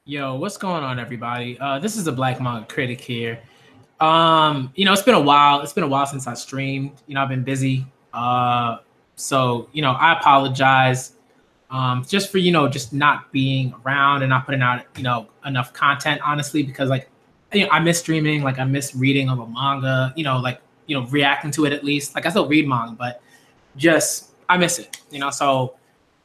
Yo, what's going on, everybody? This is a Black Manga Critic here. It's been a while. It's been a while since I streamed. I've been busy. So I apologize. Just for just not being around and not putting out enough content. Honestly, because I miss streaming. Like I miss reading of a manga. Reacting to it at least. Like I still read manga, but just I miss it. So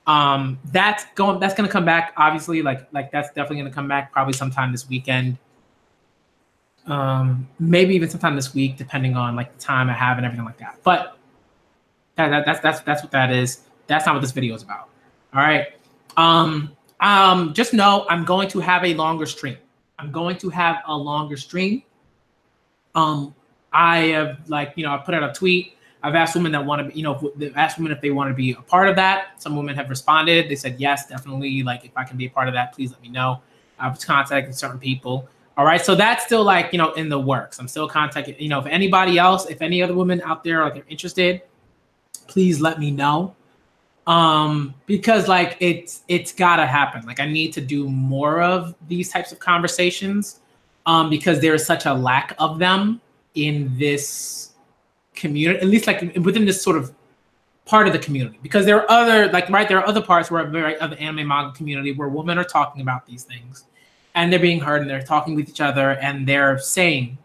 that's gonna come back, obviously. Like that's definitely gonna come back probably sometime this weekend, maybe even sometime this week, depending on like the time I have and everything like that. But that's what that is. That's not what this video is about. All right. Just know I'm going to have a longer stream. I have I put out a tweet. I've asked women that want to, asked women if they want to be a part of that. Some women have responded. They said, yes, definitely. Like, if I can be a part of that, please let me know. I've contacted certain people. All right. So that's still in the works. I'm still contacting, if anybody else, if any other women out there are interested, please let me know. Because it's gotta happen. Like I need to do more of these types of conversations, because there is such a lack of them in this community, at least within this sort of part of the community, because there are other there are other parts of the anime manga community where women are talking about these things and they're being heard and they're talking with each other and they're saying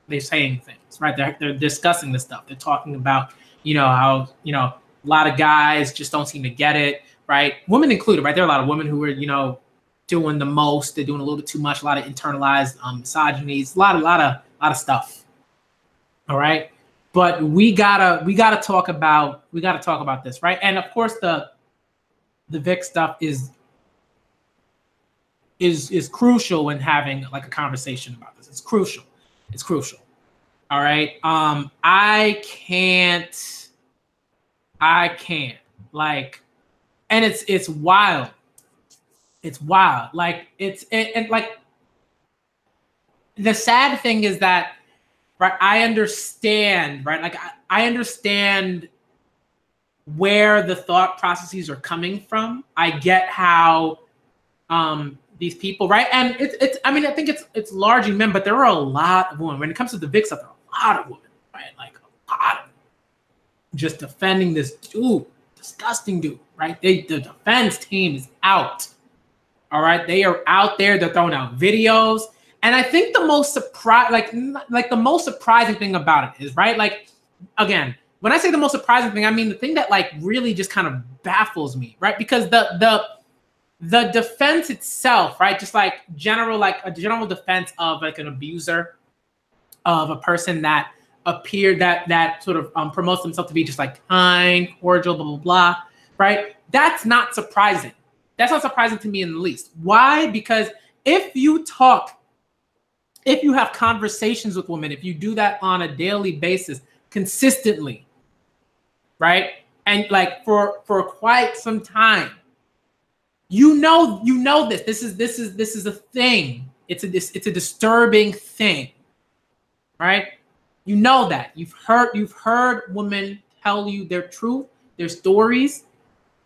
things, right? They're discussing this stuff. They're talking about how a lot of guys just don't seem to get it, right? Women included, right? There are a lot of women who are doing the most. They're doing a little bit too much, a lot of internalized misogynies, a lot of stuff. All right. But we gotta talk about this, right? And of course the Vic stuff is crucial when having a conversation about this. It's crucial. All right. I can't and it's wild. It's wild. The sad thing is that, right, I understand, right? I understand where the thought processes are coming from. I get how these people, right? And I think it's largely men, but there are a lot of women. When it comes to the Vic stuff, there are a lot of women, right? A lot of them just defending this dude, disgusting dude, right? The defense team is out. All right, they are out there. They're throwing out videos. And I think the most the most surprising thing about it is, right? Again, when I say the most surprising thing, I mean the thing that really just kind of baffles me, right? Because the defense itself, right? Just a general defense of an abuser, of a person that appeared that sort of promotes themselves to be just kind, cordial, blah blah blah, right? That's not surprising. That's not surprising to me in the least. Why? Because if you have conversations with women, if you do that on a daily basis, consistently, right? And for quite some time, you know this. This is a thing. It's a disturbing thing, right? You know that. You've heard women tell you their truth, their stories,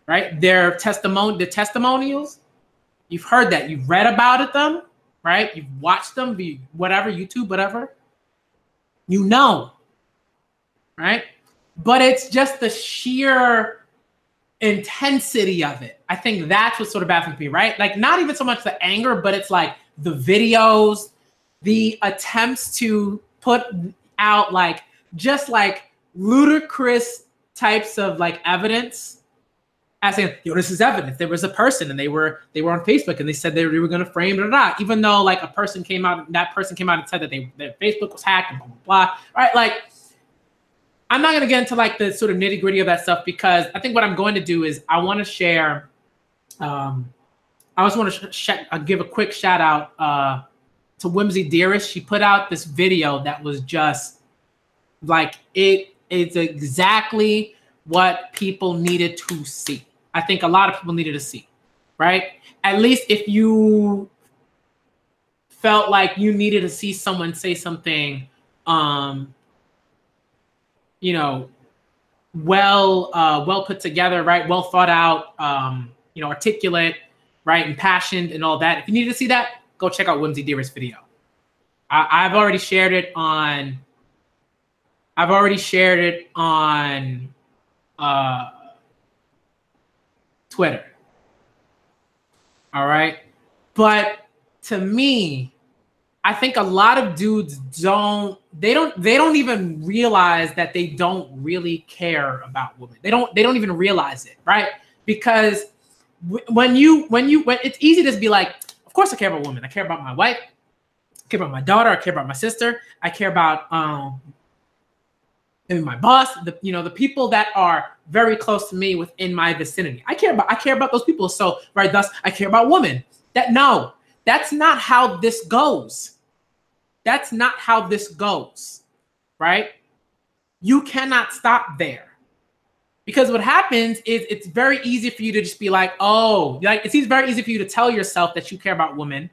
right? Their testimonials. You've heard that. You've read about them. Right? You've watched them, whatever, YouTube, whatever. Right? But it's just the sheer intensity of it. I think that's what sort of baffles me, right? Not even so much the anger, but it's the videos, the attempts to put out just ludicrous types of evidence. As saying, this is evidence. There was a person, and they were on Facebook, and they said they were going to frame it or not. Even though a person came out, and said that their Facebook was hacked and blah blah blah. Right? I'm not going to get into the sort of nitty gritty of that stuff, because I think what I'm going to do is I want to share. I just want to give a quick shout out to Whimsy Dearest. She put out this video that was just it's exactly what people needed to see. I think a lot of people needed to see, right? At least if you felt like you needed to see someone say something, well put together, right? Well thought out, articulate, right? Impassioned and all that. If you need to see that, go check out Whimsy Dearest video. I've already shared it on. Twitter. All right, but to me, I think a lot of dudes don't even realize that they don't really care about women. They don't even realize it, right? Because when it's easy to just be like, of course I care about women. I care about my wife. I care about my daughter. I care about my sister. I care about maybe my boss. The people that are very close to me within my vicinity. I care about those people. So right, thus I care about women. That's not how this goes. That's not how this goes, right? You cannot stop there. Because what happens is it's very easy for you to just be like, oh, like it's very easy for you to tell yourself that you care about women,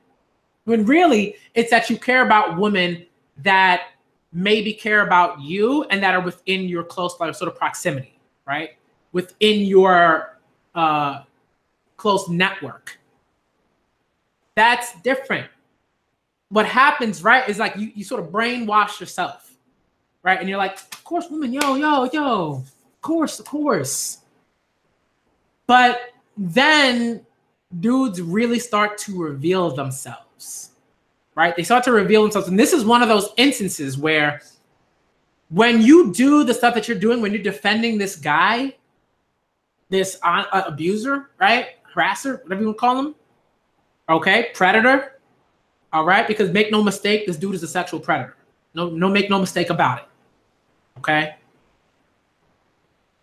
when really it's that you care about women that maybe care about you and that are within your close sort of proximity, right? Within your close network. That's different. What happens, right, is like you sort of brainwash yourself, right? And you're like, of course, women, yo, of course. But then dudes really start to reveal themselves, right? They start to reveal themselves. And this is one of those instances where when you do the stuff that you're doing, when you're defending this guy, this abuser, right? Harasser, whatever you want to call him. Okay, predator. All right, because make no mistake, this dude is a sexual predator. Make no mistake about it. Okay.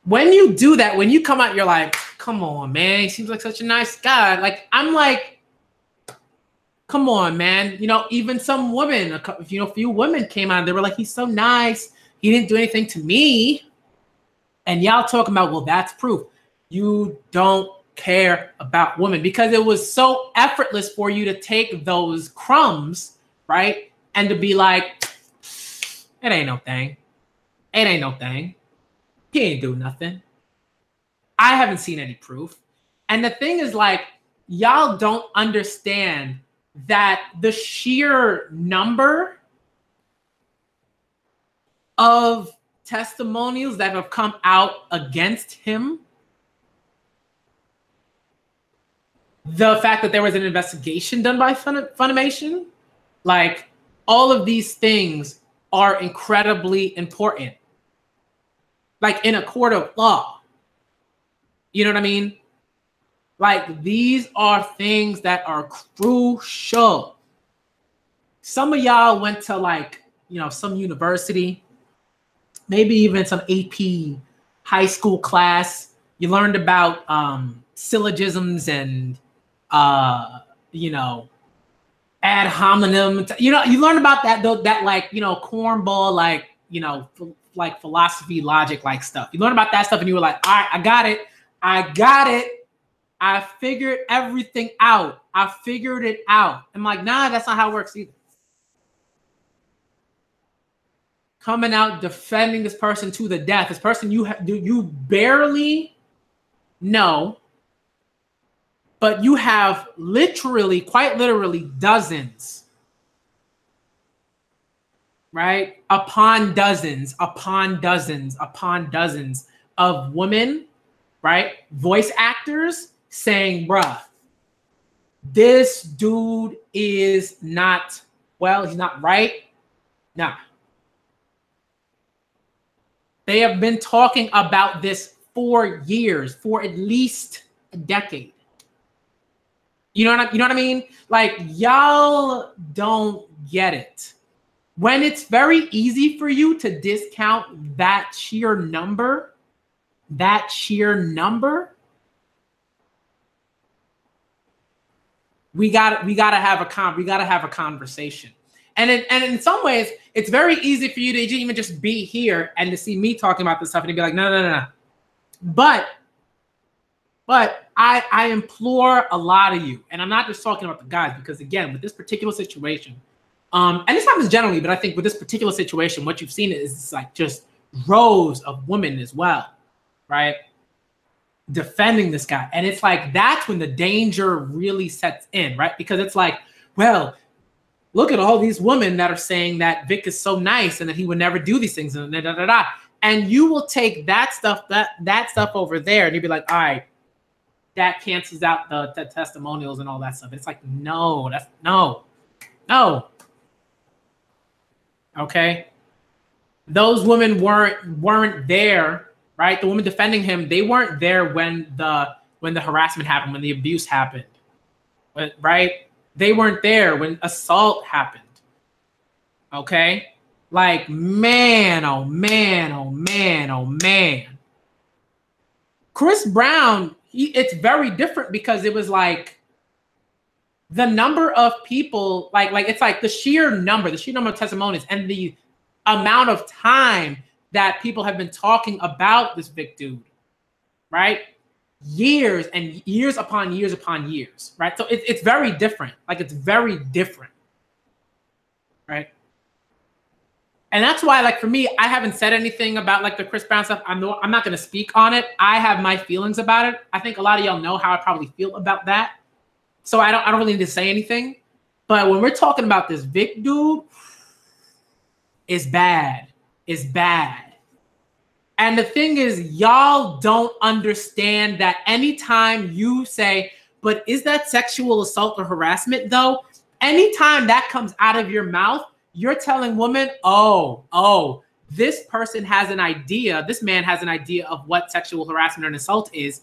When you do that, when you come out, you're like, come on, man. He seems like such a nice guy. Like, I'm like, come on, man. Even some women, a few women came out and they were like, he's so nice. He didn't do anything to me. And y'all talking about, well, that's proof. You don't care about women because it was so effortless for you to take those crumbs, right? And to be like, it ain't no thing. It ain't no thing. He ain't do nothing. I haven't seen any proof. And the thing is, like, y'all don't understand that the sheer number of testimonials that have come out against him, the fact that there was an investigation done by Funimation, like, all of these things are incredibly important. Like, in a court of law. You know what I mean? Like, these are things that are crucial. Some of y'all went to, like, some university, maybe even some AP high school class. You learned about syllogisms and ad hominem. You learn about that like, cornball, like, like philosophy, logic, like stuff. You learn about that stuff and you were like, all right, I got it. I figured everything out. I figured it out. I'm like, nah, that's not how it works either. Coming out defending this person to the death, this person you barely know, but you have quite literally dozens, right? Upon dozens of women, right? Voice actors saying, bruh, this dude is not, he's not right. Nah. They have been talking about this for years, for at least a decade. You know what I mean? Like, y'all don't get it. When it's very easy for you to discount that sheer number, we gotta have a conversation. And in some ways, it's very easy for you to even just be here and to see me talking about this stuff and to be like, no. But I implore a lot of you, and I'm not just talking about the guys, because again, with this particular situation, and this happens generally, but I think with this particular situation, what you've seen is like just rows of women as well, right? defending this guy. And it's like, that's when the danger really sets in, right? Because it's like, well, look at all these women that are saying that Vic is so nice and that he would never do these things and da da da da. And you will take that stuff over there, and you'll be like, all right, that cancels out the testimonials and all that stuff. It's like, no, that's no. Okay. Those women weren't there, right? The women defending him, they weren't there when the harassment happened, when the abuse happened, right? They weren't there when assault happened. Okay? Like, man, oh man, oh man, oh man. Chris Brown, it's very different because it was like the number of people, like it's like the sheer number of testimonies and the amount of time that people have been talking about this Vic dude, right? Years and years upon years upon years, right? So it's very different. Like, it's very different, right? And that's why, like, for me, I haven't said anything about like the Chris Brown stuff. I'm not going to speak on it. I have my feelings about it. I think a lot of y'all know how I probably feel about that. So I don't really need to say anything. But when we're talking about this Vic dude, it's bad. It's bad. And the thing is, y'all don't understand that anytime you say, but is that sexual assault or harassment though? Anytime that comes out of your mouth, you're telling women, oh, this person has an idea. This man has an idea of what sexual harassment or an assault is.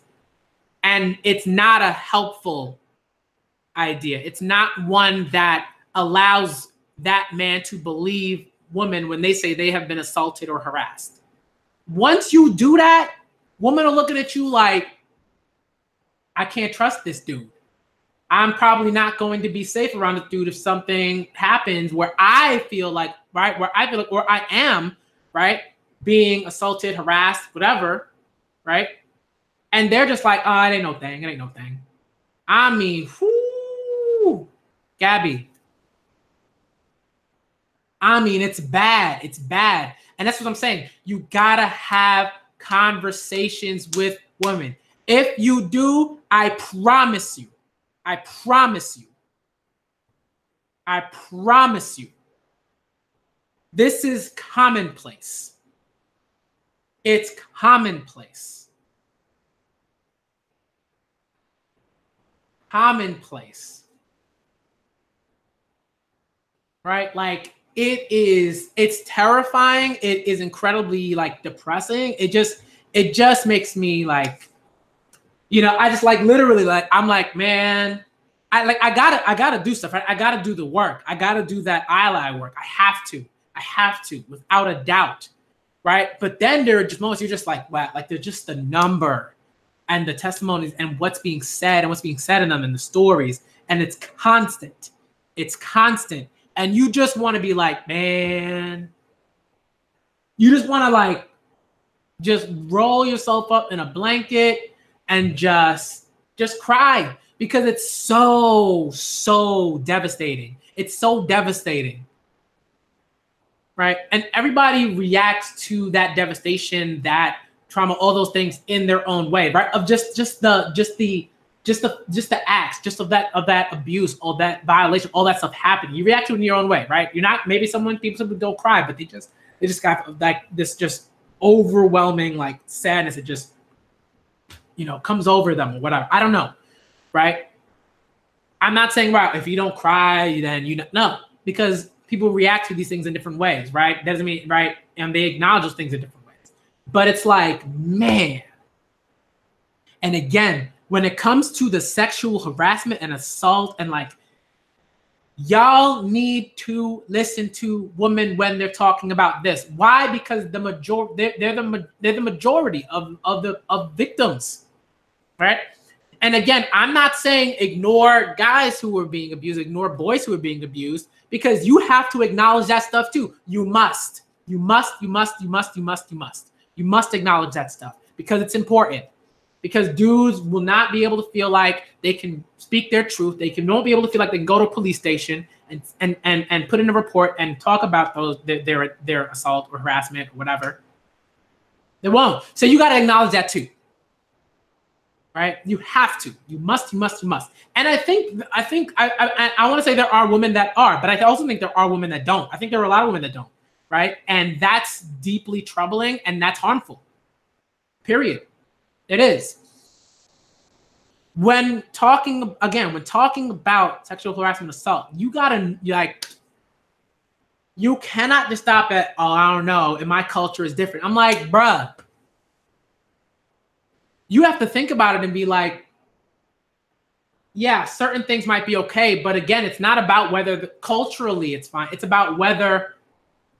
And it's not a helpful idea. It's not one that allows that man to believe women when they say they have been assaulted or harassed. Once you do that, women are looking at you like, I can't trust this dude. I'm probably not going to be safe around this dude if something happens where I feel like, right, where I feel like, or I am, right, being assaulted, harassed, whatever, right? And they're just like, oh, it ain't no thing. It ain't no thing. I mean, whoo, Gabby. I mean, it's bad. It's bad. And that's what I'm saying. You gotta have conversations with women. If you do, I promise you, I promise you, this is commonplace. It's commonplace. Commonplace. Right? Like, it's terrifying. It is incredibly like depressing. It just makes me like, you know, I just like literally like, I'm like, man, I gotta do stuff. Right? I gotta do the work. I gotta do that eye work. I have to, without a doubt. Right. But then there are just moments you're just like, wow, like they're just the number and the testimonies and what's being said in them and the stories. And it's constant. It's constant. And you just want to be like, man, you just want to like, just roll yourself up in a blanket and just cry because it's so devastating. It's so devastating. Right. And everybody reacts to that devastation, that trauma, all those things in their own way, right? Of just the acts, just of that abuse, all that violation, all that stuff happening. You react to it in your own way, right? You're not, maybe some people don't cry, but they just got like this just overwhelming like sadness. It just, you know, comes over them or whatever. I don't know, right? I'm not saying, right, if you don't cry, then you know, no, because people react to these things in different ways, right? Doesn't mean, right? And they acknowledge those things in different ways. But it's like, man. And again, when it comes to the sexual harassment and assault and like, y'all need to listen to women when they're talking about this. Why? Because the majority, they're the majority of victims, right? And again, I'm not saying ignore guys who are being abused, ignore boys who are being abused, because you have to acknowledge that stuff too. You must acknowledge that stuff because it's important. Because dudes will not be able to feel like they can speak their truth. They won't be able to feel like they can go to a police station and put in a report and talk about their assault or harassment or whatever. They won't. So you got to acknowledge that too. right? You have to. You must. And I want to say there are women that are, but I also think there are women that don't. I think there are a lot of women that don't, right? And that's deeply troubling and that's harmful. Period. It is. When talking about sexual harassment, assault, you cannot just stop at, oh, I don't know, and my culture is different. I'm like, bruh, you have to think about it and be like, yeah, certain things might be okay, but again, it's not about whether culturally it's fine. It's about whether,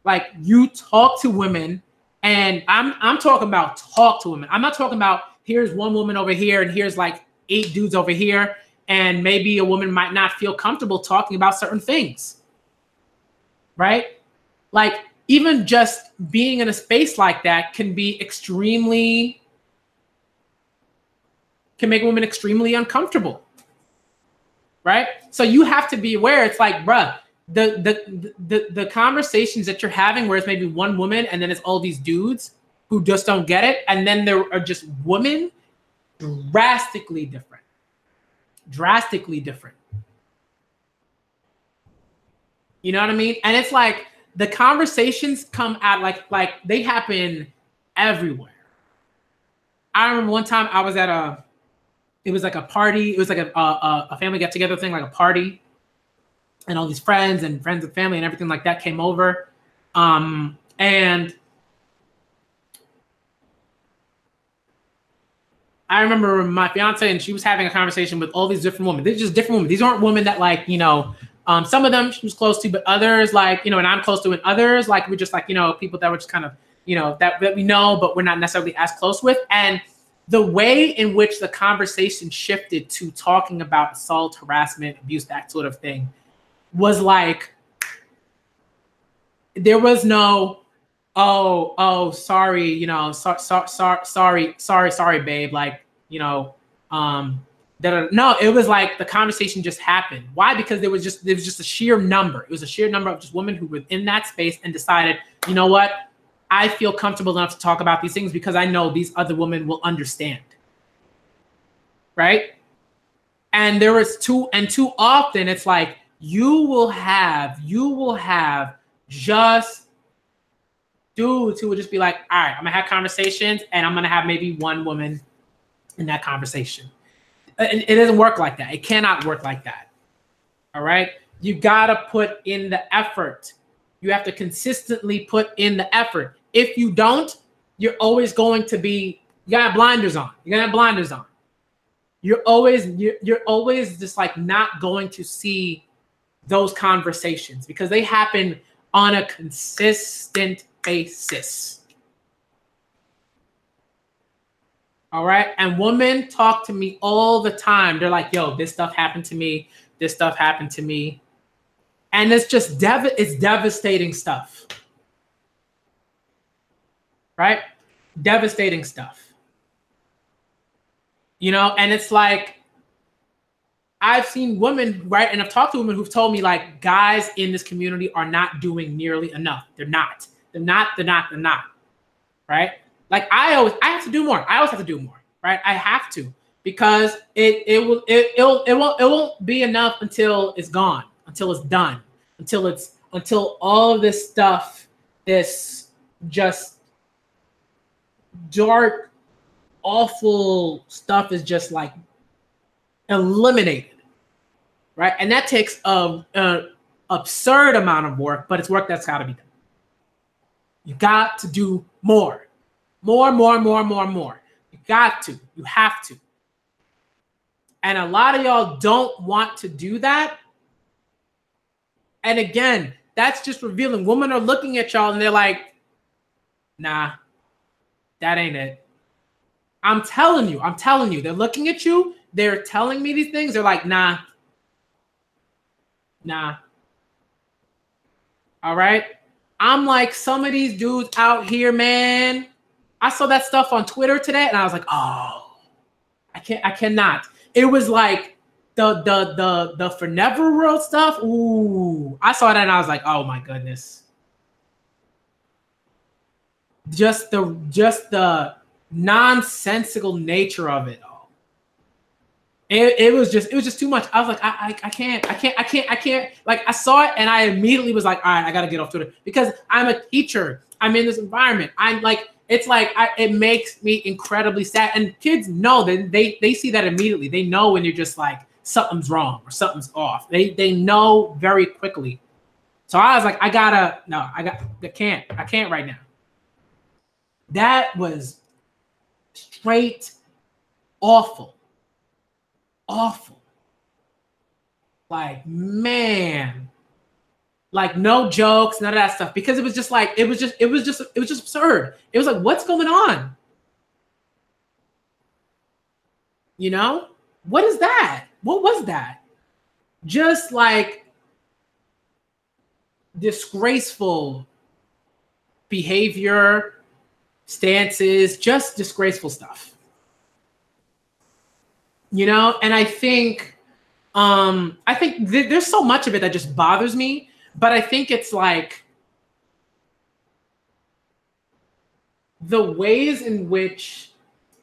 like, you talk to women, and I'm talking about talk to women. I'm not talking about here's one woman over here and here's like 8 dudes over here, and maybe a woman might not feel comfortable talking about certain things, right? Like, even just being in a space like that can make women extremely uncomfortable, right? So you have to be aware. It's like, bruh, the conversations that you're having where it's maybe one woman and then it's all these dudes who just don't get it, and then there are just women, drastically different. You know what I mean? And it's like the conversations come out like they happen everywhere. I remember one time I was at it was like a party. It was like a family get together thing, like a party, and all these friends and family and everything like that came over. And I remember my fiance, and she was having a conversation with all these different women. They're just different women. These aren't women that, like, you know, some of them she was close to, but others, like, you know, and I'm close to, and others, like, we're just like, you know, people that were just kind of, you know, that we know, but we're not necessarily as close with. And the way in which the conversation shifted to talking about assault, harassment, abuse, that sort of thing, was like, there was no, oh, sorry, you know, sorry, babe, like, you know, no, it was like the conversation just happened. Why? Because there was just a sheer number. It was a sheer number of just women who were in that space and decided, you know what, I feel comfortable enough to talk about these things because I know these other women will understand. Right? And there was too often it's like you will have just dudes who would just be like, all right, I'm gonna have conversations and I'm gonna have maybe one woman in that conversation. It doesn't work like that. It cannot work like that. All right? You gotta put in the effort. You have to consistently put in the effort. If you don't, you're always going to be, you gotta have blinders on. You're gonna have blinders on. You're always just like not going to see those conversations because they happen on a consistent basis. All right. And women talk to me all the time. They're like, yo, this stuff happened to me. This stuff happened to me. And it's just it's devastating stuff. Right? Devastating stuff. You know, and it's like, I've seen women, right? And I've talked to women who've told me, like, guys in this community are not doing nearly enough. They're not. Right? Like, I have to do more. I always have to do more, right? I have to, because it won't be enough until it's gone, until it's done, until all of this stuff, this just dark, awful stuff is just like eliminated, right? And that takes an absurd amount of work, but it's work that's got to be done. You got to do more. More. You got to. You have to. And a lot of y'all don't want to do that. And again, that's just revealing. Women are looking at y'all and they're like, nah, that ain't it. I'm telling you. They're looking at you. They're telling me these things. They're like, nah. All right. I'm like, some of these dudes out here, man. I saw that stuff on Twitter today and I was like, oh, I cannot. It was like the For Never World stuff. Ooh, I saw that and I was like, oh my goodness. Just the nonsensical nature of it all. It was just too much. I was like, I can't. Like, I saw it and I immediately was like, all right, I gotta get off Twitter because I'm a teacher. I'm in this environment. I'm like, it's like it makes me incredibly sad. And kids know that they see that immediately. They know when you're just like something's wrong or something's off. They know very quickly. So I was like, I can't right now. That was straight awful. Awful. Like, man. Like, no jokes, none of that stuff. Because it was just absurd. It was like, what's going on? You know? What is that? What was that? Just like disgraceful behavior, stances, just disgraceful stuff. You know, and I think there's so much of it that just bothers me, but I think it's like the ways in which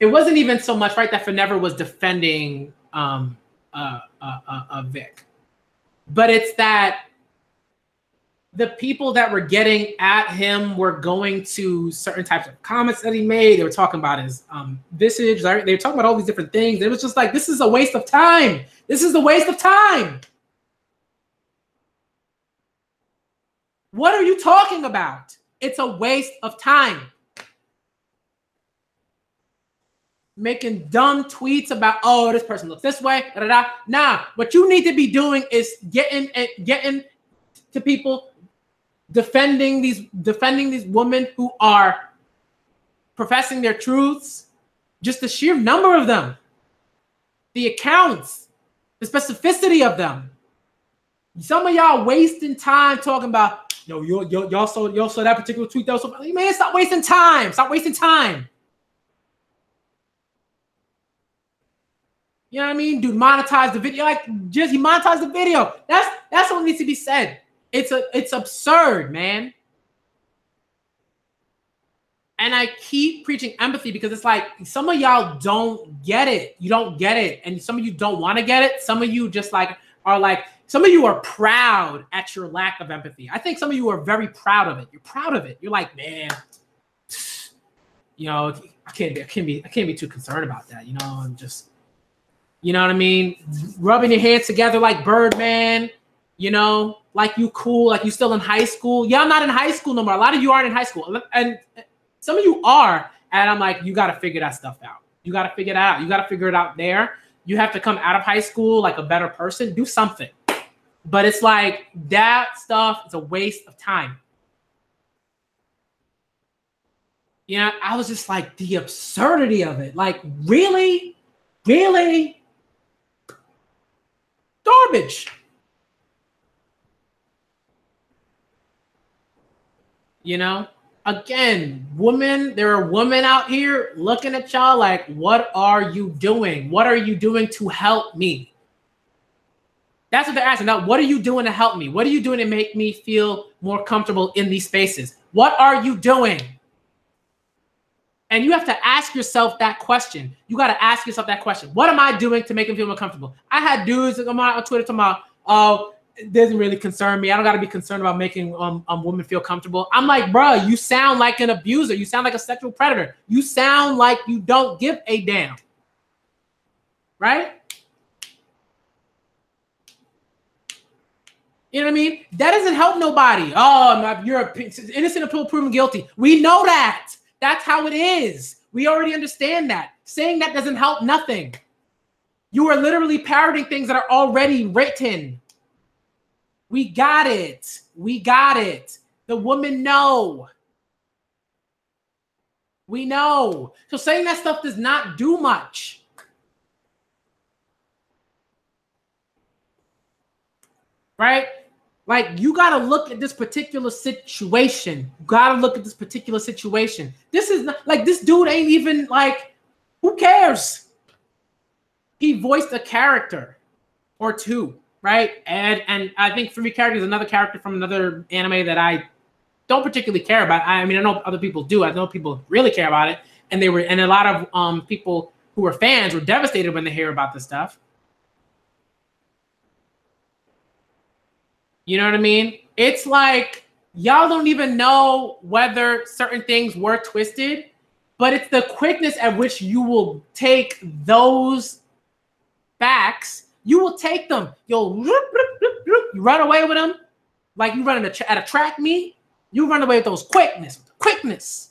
it wasn't even so much right that Forever was defending Vic, but it's that the people that were getting at him were going to certain types of comments that he made. They were talking about his visage. They were talking about all these different things. It was just like, this is a waste of time. This is a waste of time. What are you talking about? It's a waste of time. Making dumb tweets about, oh, this person looks this way. Da, da, da. Nah, what you need to be doing is getting to people, defending these women who are professing their truths, just the sheer number of them, the accounts, the specificity of them. Some of y'all wasting time talking about, y'all saw that particular tweet that was so funny. Man, stop wasting time. Stop wasting time. You know what I mean? Dude, monetize the video. Like, just he monetized the video. That's what needs to be said. It's absurd, man. And I keep preaching empathy because it's like some of y'all don't get it. You don't get it. And some of you don't want to get it. Some of you just like are like, some of you are proud at your lack of empathy. I think some of you are very proud of it. You're proud of it. You're like, man, you know, I can't be too concerned about that. You know, I'm just, you know what I mean? Rubbing your hands together like Birdman, you know, like you cool, like you still in high school. Yeah, I'm not in high school no more. A lot of you aren't in high school. And some of you are. And I'm like, you got to figure that stuff out. You got to figure that out. You got to figure it out there. You have to come out of high school like a better person. Do something. But it's like that stuff is a waste of time. You know, I was just like, the absurdity of it. Like, really? Really? Garbage. You know, again, women, there are women out here looking at y'all like, what are you doing? What are you doing to help me? That's what they're asking. Now, what are you doing to help me? What are you doing to make me feel more comfortable in these spaces? What are you doing? And you have to ask yourself that question. You got to ask yourself that question. What am I doing to make them feel more comfortable? I had dudes that come on Twitter talking about, oh, it doesn't really concern me. I don't got to be concerned about making women feel comfortable. I'm like, bro, you sound like an abuser. You sound like a sexual predator. You sound like you don't give a damn. Right? You know what I mean? That doesn't help nobody. Oh, you're innocent until proven guilty. We know that. That's how it is. We already understand that. Saying that doesn't help nothing. You are literally parroting things that are already written. We got it. We got it. The women know. We know. So saying that stuff does not do much. Right? Like, you got to look at this particular situation. You got to look at this particular situation. This is not, like, this dude ain't even, like, who cares? He voiced a character or two, right? And I think Free Character is another character from another anime that I don't particularly care about. I mean, I know other people do. I know people really care about it. And a lot of people who were fans were devastated when they hear about this stuff. You know what I mean? It's like y'all don't even know whether certain things were twisted, but it's the quickness at which you will take those facts. You will take them. You'll you run away with them like you run at a track meet. You run away with those quickness.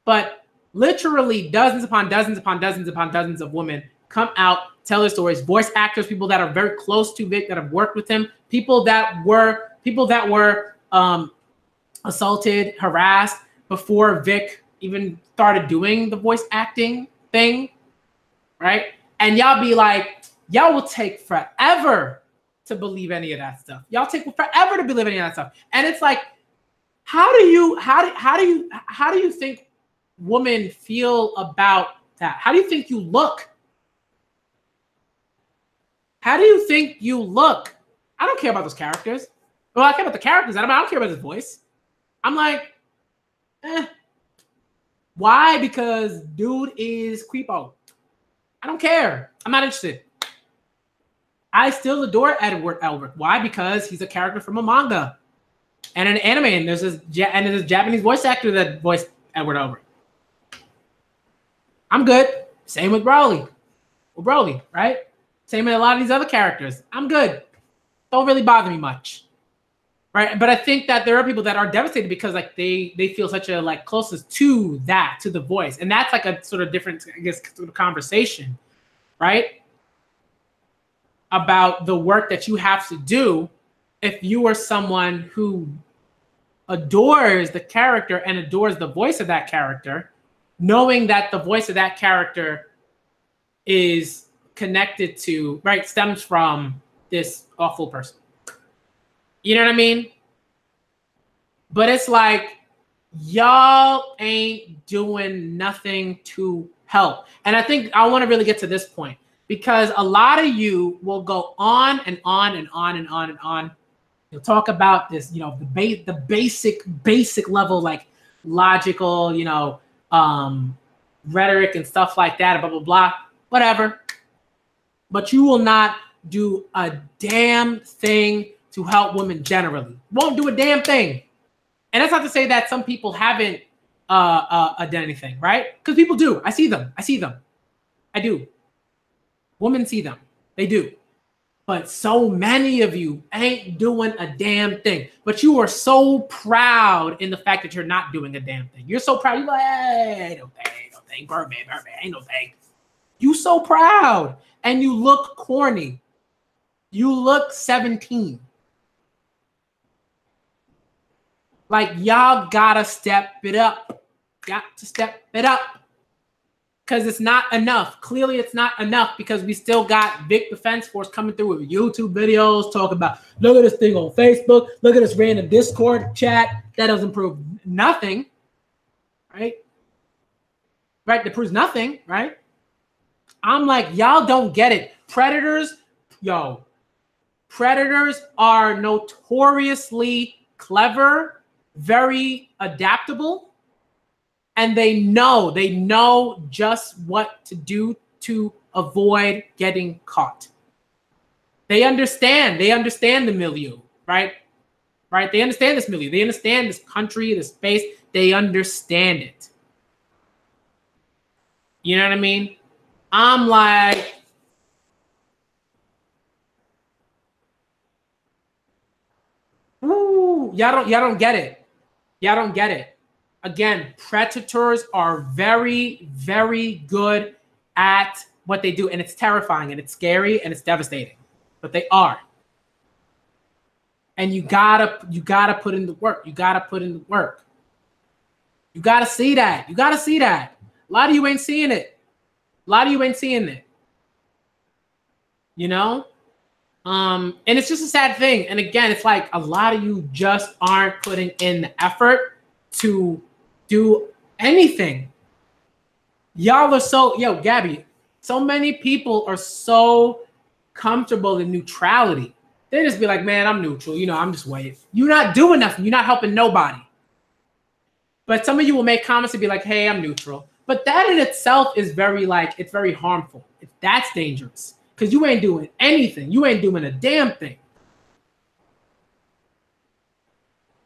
But literally dozens upon dozens upon dozens upon dozens of women come out, tell their stories. Voice actors, people that are very close to Vic, that have worked with him, people that were assaulted, harassed before Vic even started doing the voice acting thing, right? And y'all be like, y'all will take forever to believe any of that stuff. Y'all take forever to believe any of that stuff. And it's like, how do you think women feel about that? How do you think you look? How do you think you look? I don't care about those characters. Well, I care about the characters. I don't care about his voice. I'm like, why? Because dude is creepo. I don't care. I'm not interested. I still adore Edward Elric. Why? Because he's a character from a manga and an anime, and there's this Japanese voice actor that voiced Edward Elric. I'm good. Same with Broly. Right? Same with a lot of these other characters. I'm good. Don't really bother me much. Right? But I think that there are people that are devastated because like they feel such a like closeness to the voice. And that's like a sort of different, I guess, sort of conversation, right? About the work that you have to do if you are someone who adores the character and adores the voice of that character, knowing that the voice of that character is connected to, right, stems from this awful person. You know what I mean? But it's like, y'all ain't doing nothing to help. And I think I want to really get to this point because a lot of you will go on and on and on and on and on. You'll talk about this, you know, the basic level, like logical, you know, rhetoric and stuff like that, blah, blah, blah, whatever. But you will not do a damn thing to help women generally. Won't do a damn thing. And that's not to say that some people haven't done anything, right? Because people do. I see them. I do. Women see them. They do. But so many of you ain't doing a damn thing. But you are so proud in the fact that you're not doing a damn thing. You're so proud. You're like, hey, no thing. Birdman, ain't no thing. You so proud. And you look corny. You look 17. Like, y'all gotta step it up. Got to step it up. Because it's not enough. Clearly, it's not enough because we still got Vic Defense Force coming through with YouTube videos, talking about, look at this thing on Facebook, look at this random Discord chat. That doesn't prove nothing, right? Right, that proves nothing, right? I'm like, y'all don't get it. Predators are notoriously clever, very adaptable. And they know just what to do to avoid getting caught. They understand the milieu, right? Right? They understand this milieu. They understand this country, this space. They understand it. You know what I mean? I'm like, ooh, y'all don't get it. Y'all don't get it. Again, predators are very, very good at what they do, and it's terrifying, and it's scary, and it's devastating. But they are. And you gotta put in the work. You gotta put in the work. You gotta see that. You gotta see that. A lot of you ain't seeing it. You know? And it's just a sad thing. And again, it's like a lot of you just aren't putting in the effort to do anything. Y'all are so, Gabby, so many people are so comfortable in neutrality. They just be like, man, I'm neutral. You know, I'm just waiting. You're not doing nothing. You're not helping nobody. But some of you will make comments and be like, hey, I'm neutral. But that in itself is very it's very harmful. That's dangerous because you ain't doing anything. You ain't doing a damn thing.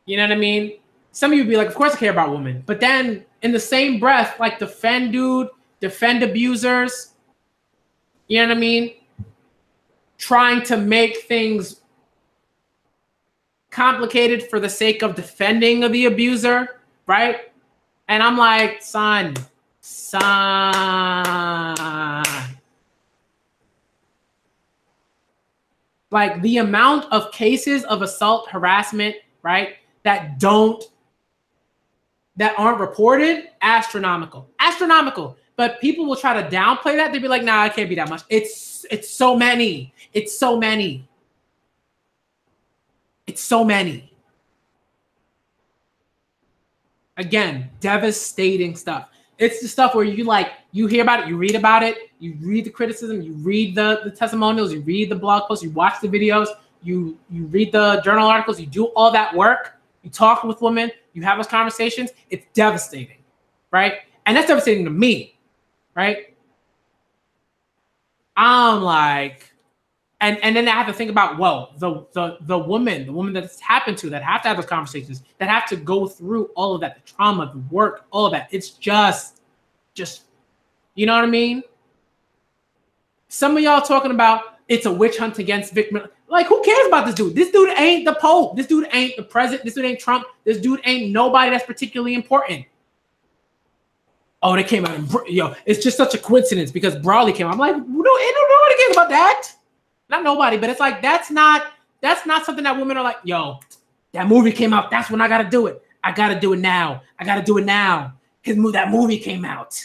You know what I mean? Some of you would be like, of course I care about women. But then in the same breath, like defend dude, defend abusers. You know what I mean? Trying to make things complicated for the sake of defending the abuser, right? And I'm like, son. Like the amount of cases of assault, harassment, right, that aren't reported, astronomical. But people will try to downplay that. They'd be like, nah, it can't be that much. It's so many. It's so many. Again, devastating stuff. It's the stuff where you hear about it, you read about it, you read the criticism, you read the testimonials, you read the blog posts, you watch the videos, you read the journal articles, you do all that work, you talk with women, you have those conversations. It's devastating, right? And that's devastating to me, right? I'm like, and then I have to think about, whoa, the woman that's happened to, that have to have those conversations, that have to go through all of that, the trauma, the work, all of that. It's just, you know what I mean? Some of y'all talking about it's a witch hunt against victim. Like, who cares about this dude? This dude ain't the Pope. This dude ain't the president. This dude ain't Trump. This dude ain't nobody that's particularly important. Oh, they came out and, it's just such a coincidence because Brawley came out. I'm like, ain't nobody cares about that. Not nobody, but it's like, that's not something that women are like, yo, that movie came out. That's when I got to do it. I got to do it now. That movie came out.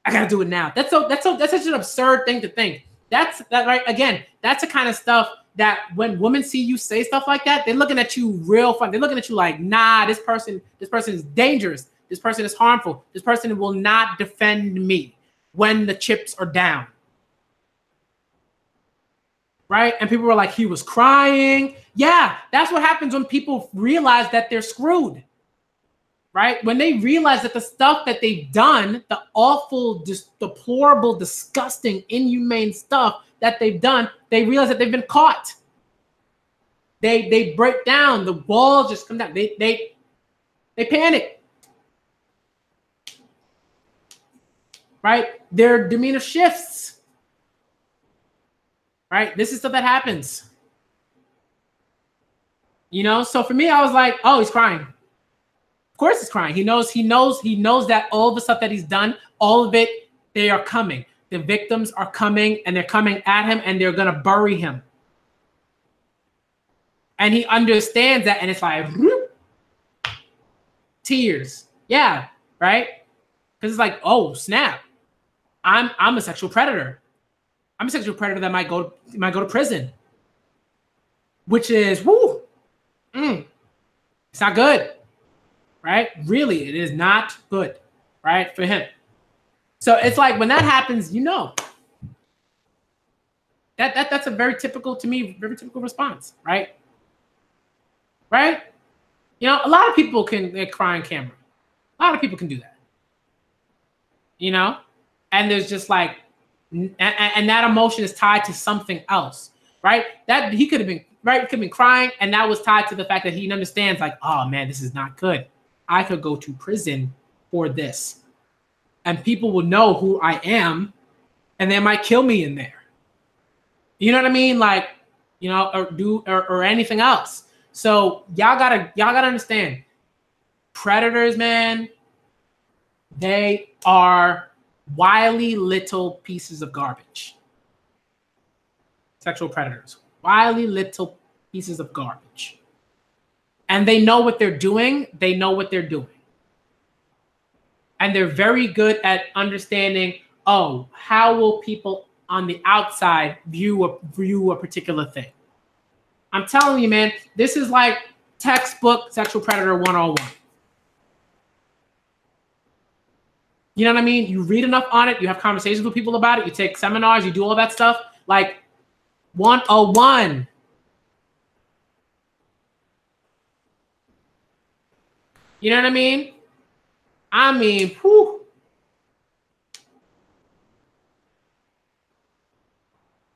I got to do it now. That's such an absurd thing to think. That's right. Again, that's the kind of stuff that when women see you say stuff like that, they're looking at you real fun. They're looking at you like, nah, this person is dangerous. This person is harmful. This person will not defend me when the chips are down. Right? And people were like, he was crying. Yeah, that's what happens when people realize that they're screwed. Right? When they realize that the stuff that they've done, the awful, deplorable, disgusting, inhumane stuff that they've done, they realize that they've been caught. They break down. The walls just come down. They panic. Right? Their demeanor shifts. Right? This is stuff that happens. You know? So for me, I was like, oh, he's crying. Of course he's crying. He knows that all the stuff that he's done, all of it, they are coming. The victims are coming and they're coming at him and they're going to bury him. And he understands that. And it's like, whoop, tears. Yeah. Right? Because it's like, oh, snap. I'm a sexual predator. I'm a sexual predator that might go to prison, which is, whoo, it's not good, right? Really, it is not good, right, for him. So it's like when that happens, that's a very typical response, right? Right? A lot of people can cry on camera. A lot of people can do that, and there's just like, and that emotion is tied to something else, right? That he could have been, right? He could have been crying, and that was tied to the fact that he understands, like, oh man, this is not good. I could go to prison for this, and people will know who I am, and they might kill me in there. You know what I mean? Like, or anything else. So y'all gotta understand, predators, man, they are wily little pieces of garbage. Sexual predators, wily little pieces of garbage. And they know what they're doing. And they're very good at understanding, oh, how will people on the outside view a particular thing? I'm telling you, man, this is like textbook sexual predator 101. You know what I mean? You read enough on it. You have conversations with people about it. You take seminars. You do all that stuff. Like 101. You know what I mean? Whew.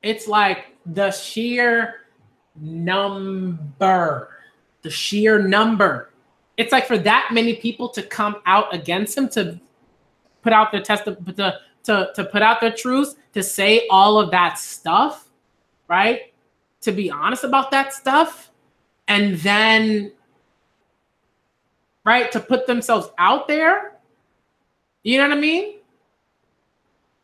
It's like the sheer number it's like for that many people to come out against him, to put out their to put out their truths, to say all of that stuff, right? To be honest about that stuff, and then, right, to put themselves out there. You know what I mean?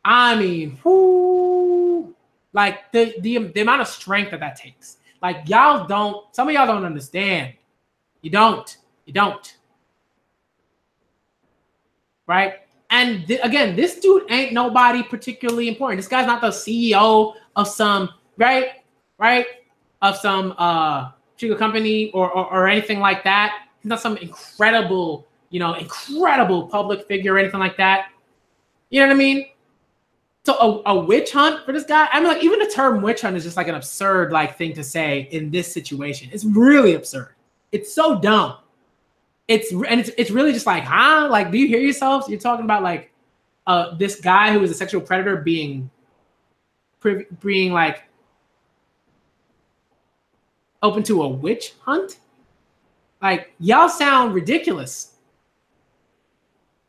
I mean, whoo, like the amount of strength that takes. Like y'all don't, some of y'all don't understand. You don't. Right? And again, this dude ain't nobody particularly important. This guy's not the CEO of some, right? Of some sugar company or anything like that. He's not some incredible public figure or anything like that. You know what I mean? So a witch hunt for this guy, I mean, like, even the term witch hunt is just like an absurd like thing to say in this situation. It's really absurd. It's so dumb. It's really just like, huh? Like, do you hear yourselves? You're talking about like this guy who is a sexual predator being like open to a witch hunt? Like, y'all sound ridiculous.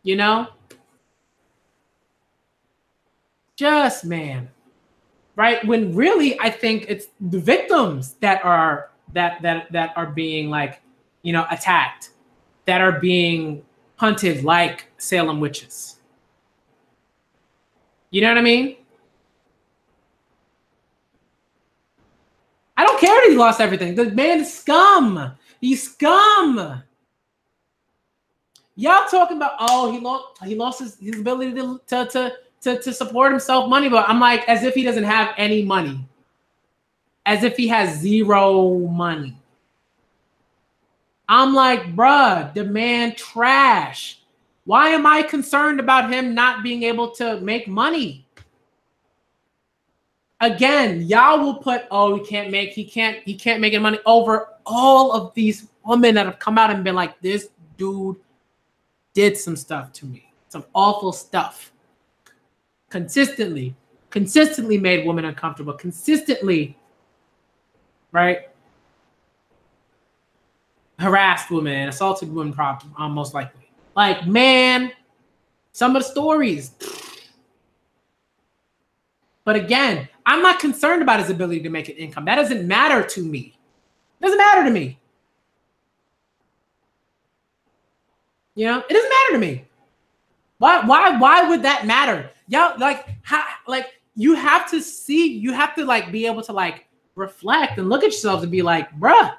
You know? Just, man. Right? When really I think it's the victims that are being like, you know, attacked, that are being hunted like Salem witches. You know what I mean? I don't care that he lost everything. The man is scum. He's scum. Y'all talking about, oh, he lost his ability to support himself money, but I'm like, as if he doesn't have any money. As if he has zero money. I'm like, bruh, the man trash. Why am I concerned about him not being able to make money? Again, y'all will put, oh, he can't make any money over all of these women that have come out and been like, this dude did some stuff to me. Some awful stuff. Consistently made women uncomfortable. Consistently, right? Harassed women, assaulted women, most likely. Like, man, some of the stories. But again, I'm not concerned about his ability to make an income. That doesn't matter to me. It doesn't matter to me. You know, it doesn't matter to me. Why would that matter? Y'all, like, how, like, you have to see, you have to like be able to like reflect and look at yourselves and be like, bruh,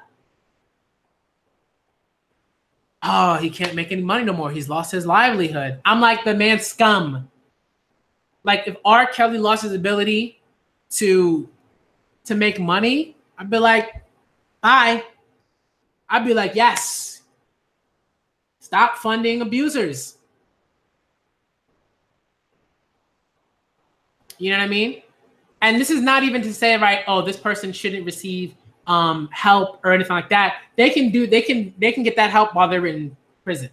oh, he can't make any money no more. He's lost his livelihood. I'm like, the man's scum. Like, if R. Kelly lost his ability to make money, I'd be like, bye. I'd be like, yes. Stop funding abusers. You know what I mean? And this is not even to say, right, oh, this person shouldn't receive help or anything like that. They can get that help while they're in prison.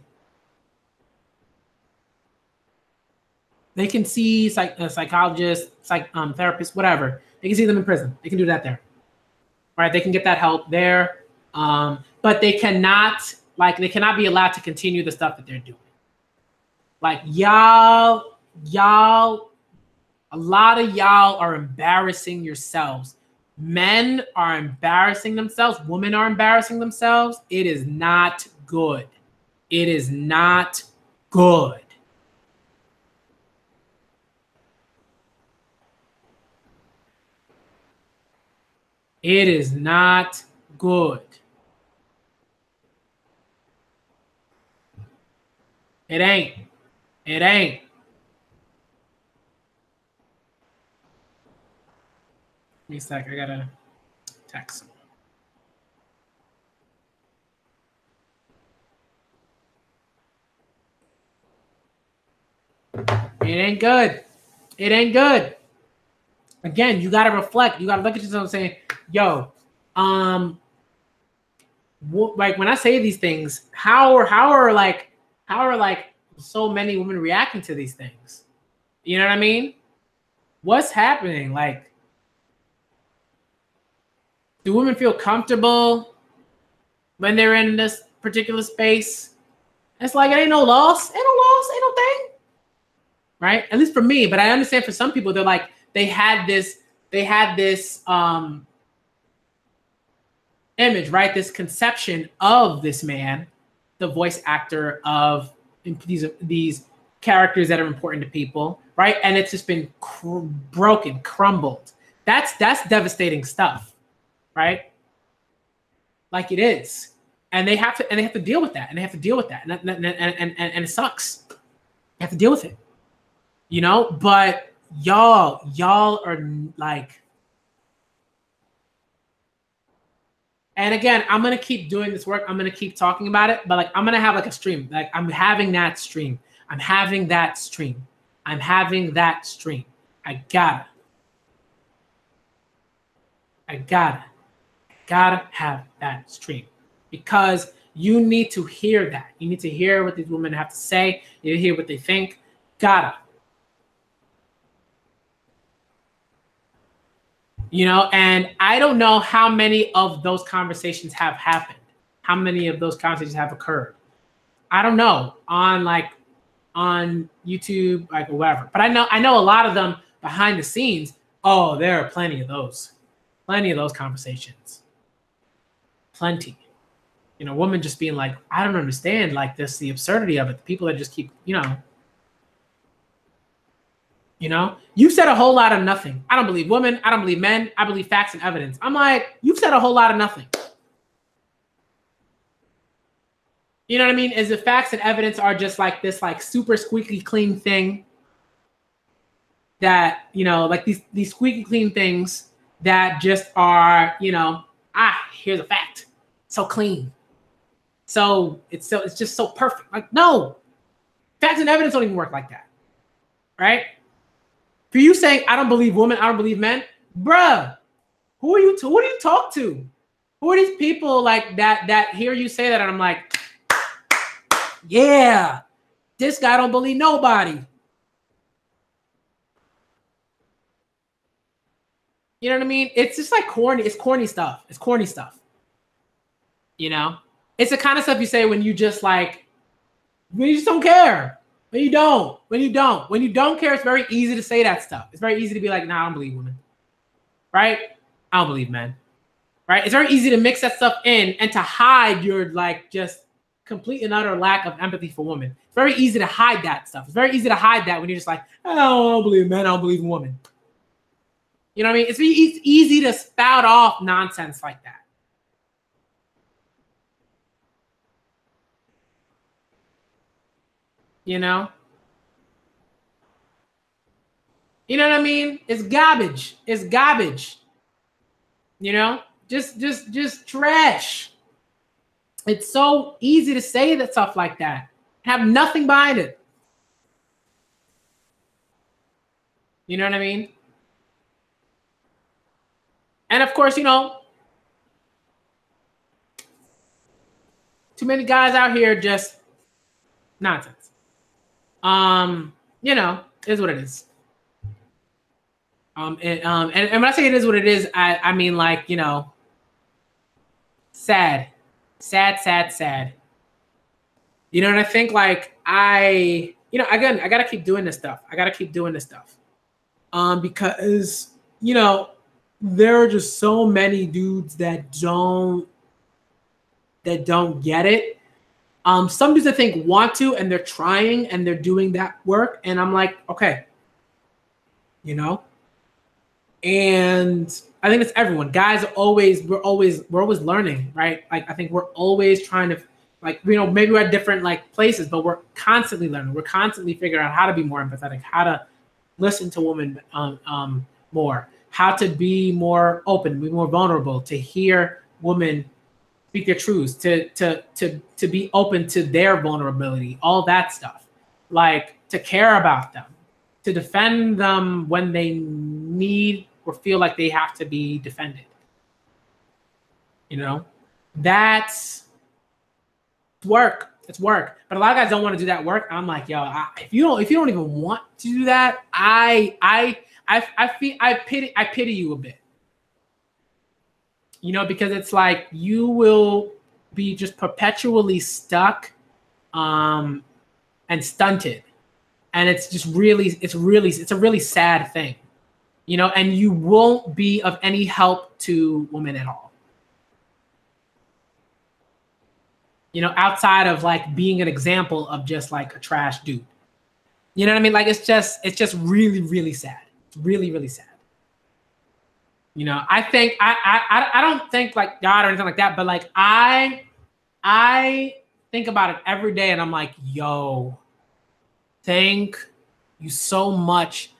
They can see a psychologist, therapist, whatever. They can see them in prison. They can do that there. Right? They can get that help there. But they cannot be allowed to continue the stuff that they're doing. Like, y'all, a lot of y'all are embarrassing yourselves. Men are embarrassing themselves. Women are embarrassing themselves. It is not good. It is not good. It is not good. It ain't. It ain't. Give me a sec. I gotta text him. It ain't good. It ain't good. Again, you gotta reflect. You gotta look at yourself and say, yo, like, when I say these things, how are so many women reacting to these things? You know what I mean? What's happening? Like, do women feel comfortable when they're in this particular space, it's like it ain't no loss, ain't no thing, right? At least for me, but I understand for some people, they're like they had this image, right? This conception of this man, the voice actor of these characters that are important to people, right? And it's just been broken, crumbled. That's devastating stuff, right? Like it is, and they have to deal with that, and and it sucks. They have to deal with it, you know. But y'all are like, and again, I'm gonna keep doing this work. I'm gonna keep talking about it, but like I'm gonna have like a stream. Like I'm having that stream. I'm having that stream. I'm having that stream. I gotta have that stream because you need to hear that. You need to hear what these women have to say. You need to hear what they think. Gotta. You know, and I don't know how many of those conversations have happened. How many of those conversations have occurred? I don't know on YouTube, like whatever. But I know a lot of them behind the scenes. Oh, there are plenty of those conversations. Plenty. You know, women just being like, I don't understand like this, the absurdity of it. The people that just keep, you know, you've said a whole lot of nothing. I don't believe women. I don't believe men. I believe facts and evidence. I'm like, you've said a whole lot of nothing. You know what I mean? Is the facts and evidence are just like this, like super squeaky clean thing that, you know, like these squeaky clean things that just are, you know, here's a fact. So clean. So it's just so perfect. Like, no, facts and evidence don't even work like that. Right? For you saying, I don't believe women, I don't believe men, bruh, who do you talk to? Who are these people like that hear you say that? And I'm like, yeah, this guy don't believe nobody. You know what I mean? It's just like corny. It's corny stuff. It's corny stuff. You know? It's the kind of stuff you say when you just like, when you just don't care. When you don't care, it's very easy to say that stuff. It's very easy to be like, nah, I don't believe women. Right? I don't believe men. Right? It's very easy to mix that stuff in and to hide your like just complete and utter lack of empathy for women. It's very easy to hide that stuff. It's very easy to hide that when you're just like, oh, I don't believe men, I don't believe women. You know what I mean? It's easy to spout off nonsense like that. You know? You know what I mean? It's garbage. It's garbage. You know? Just trash. It's so easy to say that stuff like that. Have nothing behind it. You know what I mean? And of course, you know, too many guys out here just nonsense. You know, it is what it is. And when I say it is what it is, I mean like, you know, sad. You know, and I think like again, I gotta keep doing this stuff. Because, you know, there are just so many dudes that don't get it. Some dudes I think want to, and they're trying and they're doing that work. And I'm like, okay, you know, and I think it's everyone. Guys we're always learning, right? Like I think we're always trying to, like, you know, maybe we're at different like places, but we're constantly learning. We're constantly figuring out how to be more empathetic, how to listen to women more, how to be more open, be more vulnerable, to hear women speak their truths, to be open to their vulnerability, all that stuff. Like to care about them, to defend them when they need or feel like they have to be defended. You know, that's work. It's work. But a lot of guys don't want to do that work. I'm like, yo, if you don't even want to do that, I pity you a bit. You know, because it's like you will be just perpetually stuck and stunted. And it's just really, it's a really sad thing, you know, and you won't be of any help to women at all. You know, outside of like being an example of just like a trash dude. You know what I mean? Like it's just really, really sad. It's really, really sad. You know, I think I don't think like God or anything like that, but like I think about it every day and I'm like, yo, thank you so much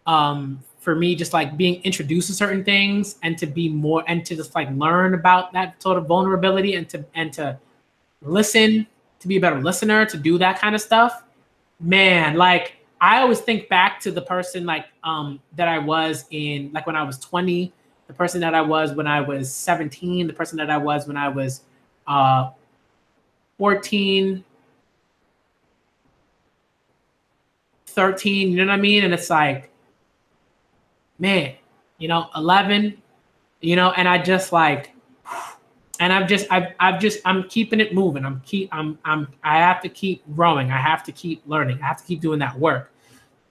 for me just like being introduced to certain things and to be more and to just like learn about that sort of vulnerability and to listen, to be a better listener, to do that kind of stuff. Man, like I always think back to the person like that I was in like when I was 20, the person that I was when I was 17, the person that I was when I was 14, 13, you know what I mean? And it's like, man, you know, 11, you know, and I just like, and I'm keeping it moving. I have to keep growing. I have to keep learning. I have to keep doing that work.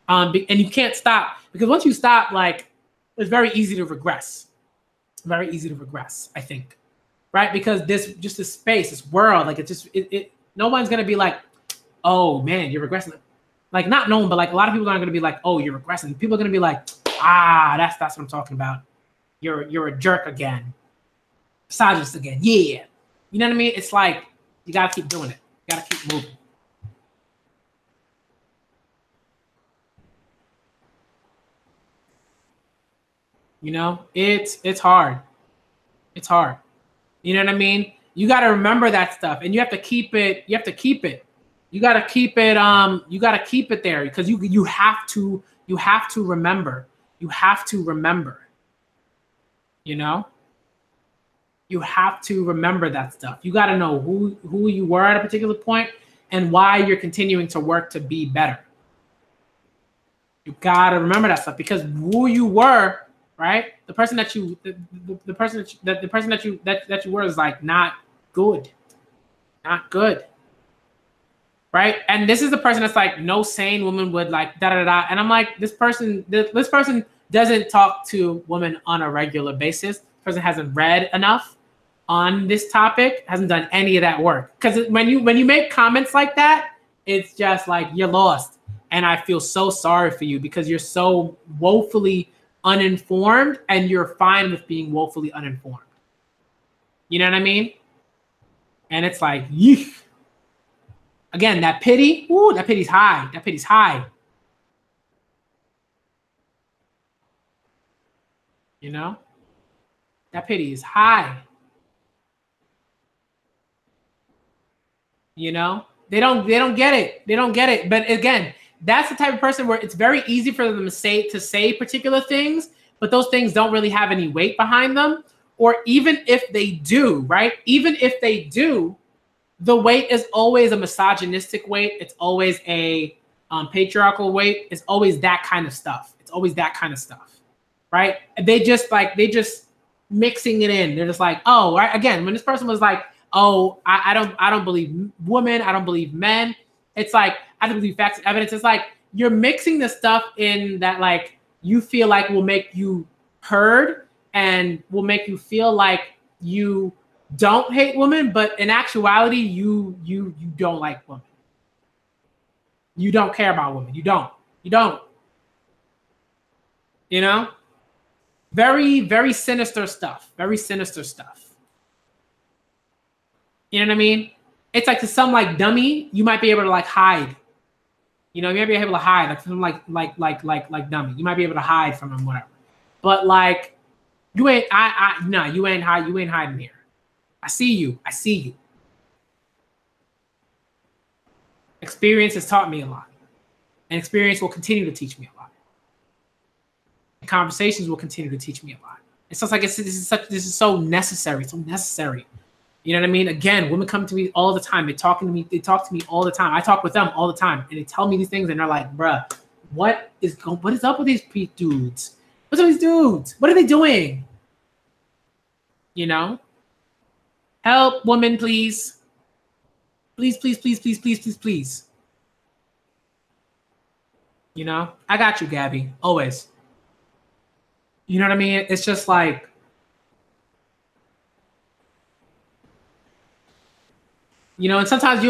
And you can't stop because once you stop, like it's very easy to regress. Very easy to regress, I think. Right? Because this space, this world, like no one's gonna be like, oh man, you're regressing. Like not known, but like a lot of people aren't gonna be like, oh, you're regressing. People are gonna be like, that's what I'm talking about. You're a jerk again. Misogynist again. Yeah. You know what I mean? It's like you gotta keep doing it. You gotta keep moving. You know, it's hard. It's hard. You know what I mean? You got to remember that stuff and you have to keep it. You have to keep it. You got to keep it. You got to keep it there because you have to remember. You have to remember. You know? You have to remember that stuff. You got to know who you were at a particular point and why you're continuing to work to be better. You got to remember that stuff because who you were, right? The person that you were is like not good. Not good. Right? And this is the person that's like no sane woman would like da da da. And I'm like, this person doesn't talk to women on a regular basis. This person hasn't read enough on this topic, hasn't done any of that work. Because when you make comments like that, it's just like you're lost. And I feel so sorry for you because you're so woefully uninformed and you're fine with being woefully uninformed. You know what I mean? And it's like, yeesh. Again, that pity, that pity's high. That pity's high. You know? That pity is high. You know? They don't get it. They don't get it. But again, that's the type of person where it's very easy for them to say particular things, but those things don't really have any weight behind them. Or even if they do, right? Even if they do, the weight is always a misogynistic weight. It's always a patriarchal weight. It's always that kind of stuff. It's always that kind of stuff, right? They just mixing it in. They're just like, oh, right? Again, when this person was like, oh, I don't believe women. I don't believe men. It's like, I don't believe facts and evidence. It's like you're mixing the stuff in that like you feel like will make you heard and will make you feel like you don't hate women, but in actuality, you don't like women. You don't care about women. You don't. You know? Very, very sinister stuff. Very sinister stuff. You know what I mean? It's like to some like dummy, you might be able to like hide. You know, you might be able to hide like from like dummy. You might be able to hide from them, whatever. But like you ain't you ain't hiding here. I see you. Experience has taught me a lot. And experience will continue to teach me a lot. And conversations will continue to teach me a lot. It's just like this is so necessary. So necessary. You know what I mean? Again, women come to me all the time. They talk to me all the time. I talk with them all the time. And they tell me these things and they're like, bruh, what is up with these dudes? What's up with these dudes? What are they doing? You know? Help, woman, please. Please, please, please, please, please, please, please. You know, I got you, Gabby, always. You know what I mean? It's just like, you know, and sometimes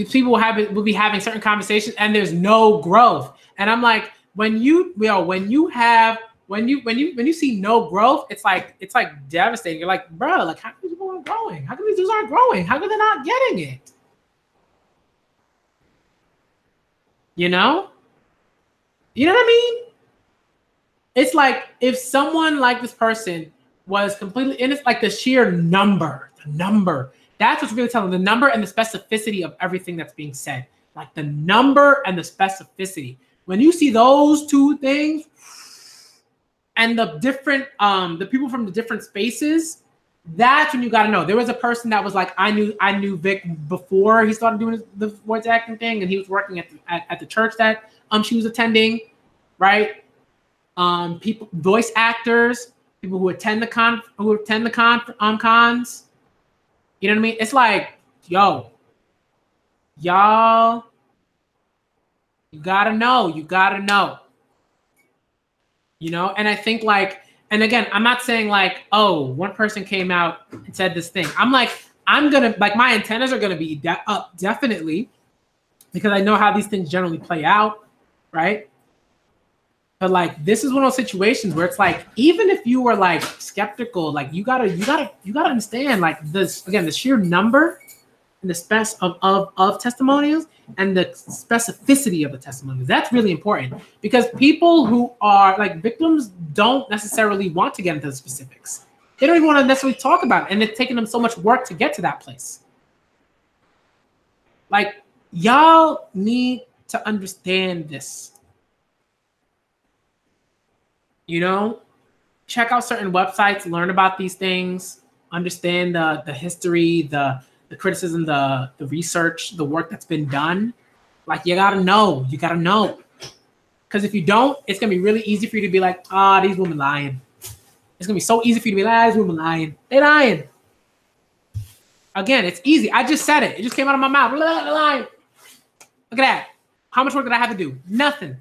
people will be having certain conversations and there's no growth. And I'm like, when you see no growth, it's like devastating. You're like, bro, like how come these people aren't growing? How come these dudes aren't growing? How come they're not getting it? You know? You know what I mean? It's like if someone like this person was completely, and it's like the sheer number, that's what's really telling, the number and the specificity of everything that's being said. Like the number and the specificity. When you see those two things and the different, the people from the different spaces, that's when you got to know. There was a person that was like, I knew Vic before he started doing the voice acting thing, and he was working at the church that she was attending, right? People, voice actors, people who attend the cons. You know what I mean? It's like, yo, y'all, you gotta know. You know, and I think like, and again, I'm not saying like, oh, one person came out and said this thing. I'm like, my antennas are gonna be up definitely, because I know how these things generally play out, right? But like, this is one of those situations where it's like, even if you were like skeptical, like you gotta understand like this, again, the sheer number and the spec of testimonials and the specificity of the testimonials. That's really important, because people who are like victims don't necessarily want to get into the specifics. They don't even want to necessarily talk about it. And it's taking them so much work to get to that place. Like, y'all need to understand this. You know, check out certain websites, learn about these things, understand the history, the criticism, the research, the work that's been done. Like, you gotta know. Because if you don't, it's gonna be really easy for you to be like, these women lying. It's gonna be so easy for you to be like, these women lying. They lying. Again, it's easy. I just said it. It just came out of my mouth. Lying. Look at that. How much work did I have to do? Nothing.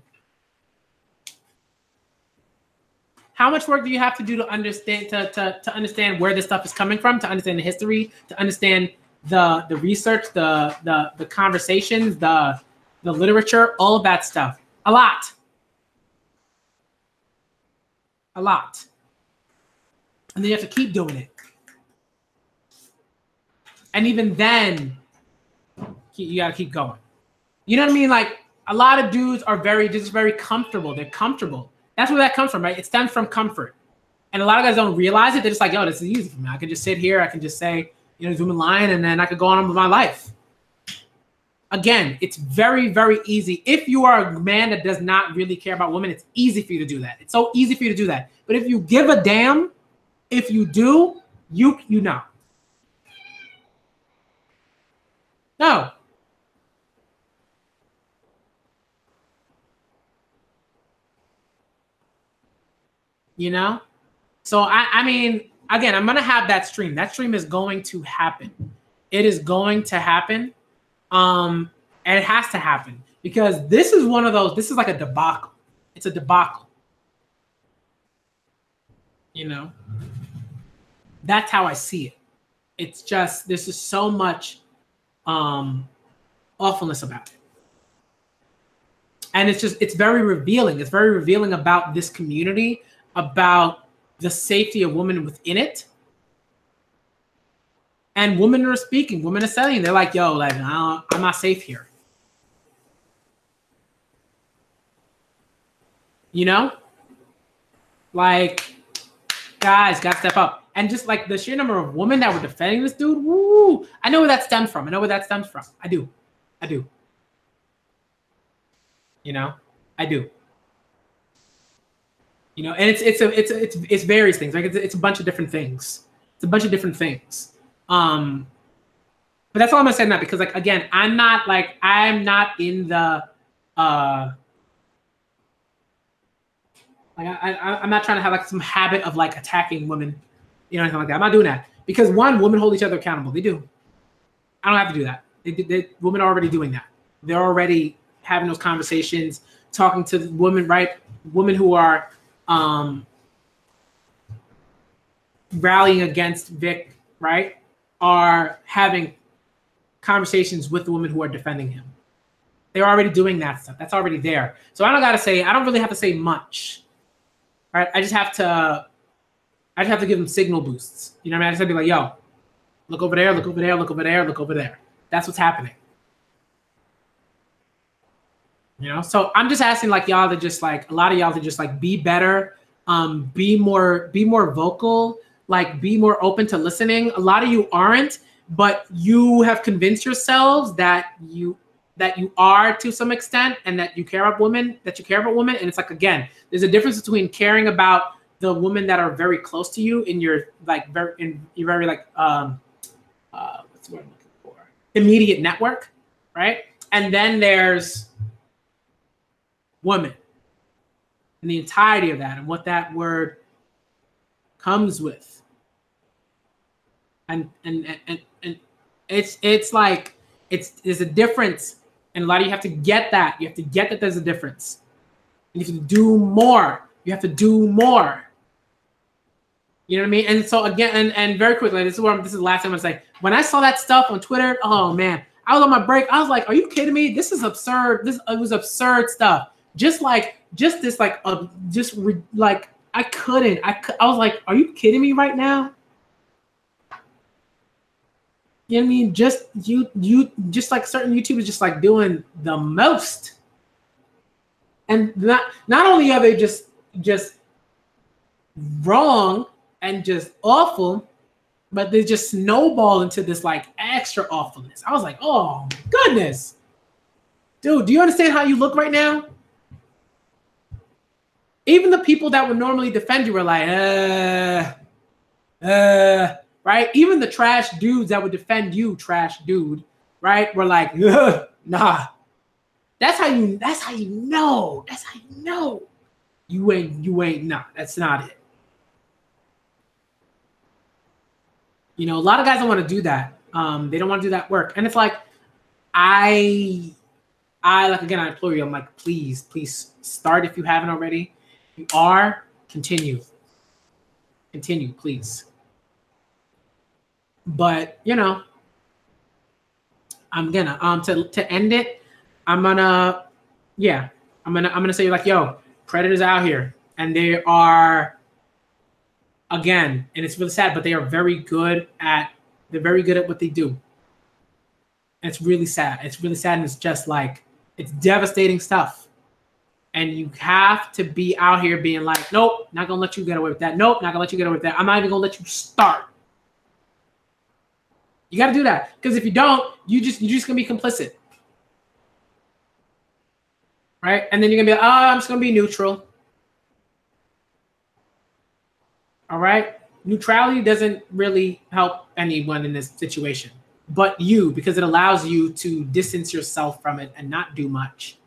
How much work do you have to do to understand to understand where this stuff is coming from, to understand the history, to understand the research, the conversations, the literature, all of that stuff? A lot. And then you have to keep doing it. And even then, you gotta keep going. You know what I mean? Like, a lot of dudes are just very comfortable. They're comfortable. That's where that comes from, right? It stems from comfort. And a lot of guys don't realize it. They're just like, yo, this is easy for me. I can just sit here. I can just say, you know, zoom line, and then I could go on with my life. Again, it's very, very easy. If you are a man that does not really care about women, it's easy for you to do that. It's so easy for you to do that. But if you give a damn, if you do, you know. No. You know? So, I mean, again, I'm going to have that stream. That stream is going to happen. It is going to happen. And it has to happen, because this is one of those, this is like a debacle. It's a debacle. You know? That's how I see it. It's just, there's just so much awfulness about it. And it's very revealing. It's very revealing about this community, about the safety of women within it. And women are speaking, women are saying, they're like, yo, like, I'm not safe here. You know? Like, guys, gotta step up. And just like the sheer number of women that were defending this dude, woo! I know where that stems from. I do. You know, I do. You know, and it's various things. Like it's a bunch of different things. But that's all I'm gonna say now, because like, again, I'm not in the like I'm not trying to have like some habit of like attacking women, you know, anything like that. I'm not doing that. Because one, women hold each other accountable. They do. I don't have to do that. Women are already doing that. They're already having those conversations, talking to women, right? Women who are rallying against Vic, right, are having conversations with the women who are defending him. They're already doing that stuff. That's already there. So I don't really have to say much. Right? I just have to give them signal boosts. You know what I mean? I just have to be like, yo, look over there, look over there, look over there, look over there. That's what's happening. You know, so I'm just asking like y'all to just like, a lot of y'all to just like be better, be more vocal, like be more open to listening. A lot of you aren't, but you have convinced yourselves that you are to some extent, and that you care about women, and it's like, again, there's a difference between caring about the women that are very close to you in your like what's the word I'm looking for? Immediate network, right? And then there's women and the entirety of that and what that word comes with. And it's like there's a difference, and a lot of you have to get that. You have to get that there's a difference. And you have to do more. You have to do more. You know what I mean? And so again, and very quickly, this is the last time I'm saying. When I saw that stuff on Twitter, oh man, I was on my break. I was like, "Are you kidding me? This is absurd. It was absurd stuff." I couldn't. I was like, "Are you kidding me right now?" You know what I mean? Just like certain YouTubers just like doing the most. And not only are they just wrong and just awful, but they just snowball into this like extra awfulness. I was like, oh my goodness. Dude, do you understand how you look right now? Even the people that would normally defend you were like, right? Even the trash dudes that would defend you, trash dude, right? Were like, nah. That's how you know. That's how you know. You ain't, nah, that's not it. You know, a lot of guys don't want to do that. They don't want to do that work. And it's like, I like, again, I implore you, I'm like, please start if you haven't already. If you are, continue, please. But, you know, I'm gonna, to end it, I'm gonna say like, yo, predators out here, and they are, again, and it's really sad, but they are very good at what they do. And it's really sad. It's really sad, and it's just like, it's devastating stuff. And you have to be out here being like, nope, not gonna let you get away with that. Nope, not gonna let you get away with that. I'm not even gonna let you start. You got to do that, because if you don't, you're just gonna be complicit, right? And then you're gonna be like, oh, I'm just gonna be neutral. All right, neutrality doesn't really help anyone in this situation, but you, because it allows you to distance yourself from it and not do much.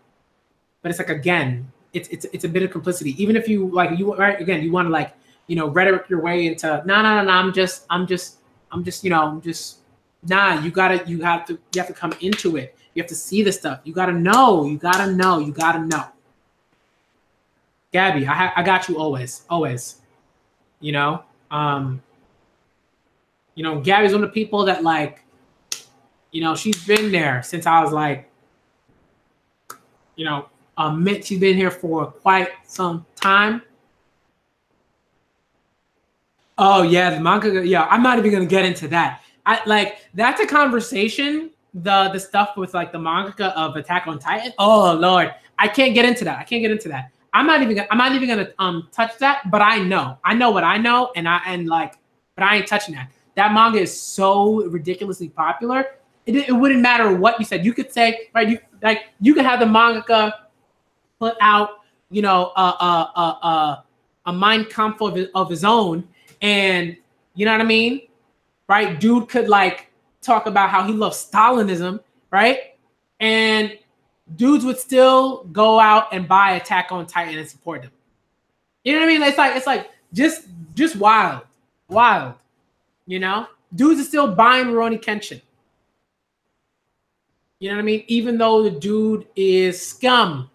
But it's like, again, it's a bit of complicity. Even if you like, you right, again, you want to like, you know, rhetoric your way into no, I'm just nah, you have to come into it. You have to see the stuff. You gotta know. Gabby, I got you always. You know, Gabby's one of the people that, like, you know, she's been there since I was like, you know, she's been here for quite some time. Oh yeah, the manga. Yeah, I'm not even gonna get into that. That's a conversation. The stuff with like the mangaka of Attack on Titan. Oh Lord, I can't get into that. I'm not even gonna touch that. But I know what I know, but I ain't touching that. That manga is so ridiculously popular. It wouldn't matter what you said. You could say, right? You could have the mangaka put out, you know, a Mein Kampf of his own, and you know what I mean, right? Dude could like talk about how he loves Stalinism, right? And dudes would still go out and buy Attack on Titan and support them. You know what I mean? It's like just wild. You know, dudes are still buying Rurouni Kenshin. You know what I mean? Even though the dude is scum.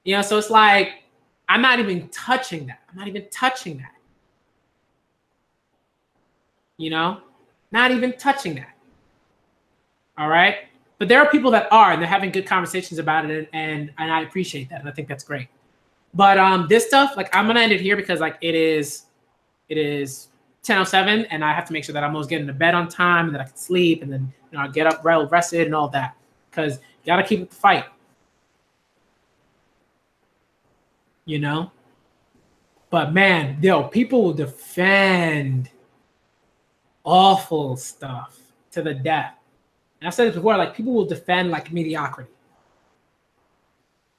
You know, so it's like, I'm not even touching that. I'm not even touching that. You know, not even touching that. All right. But there are people that are, and they're having good conversations about it, and I appreciate that, and I think that's great. But this stuff, like, I'm gonna end it here because like it is 10:07, and I have to make sure that I'm always getting to bed on time, and that I can sleep, and then I get up well rested and all that, because you gotta keep up the fight. You know. But man, people will defend awful stuff to the death. And I've said this before, like people will defend like mediocrity,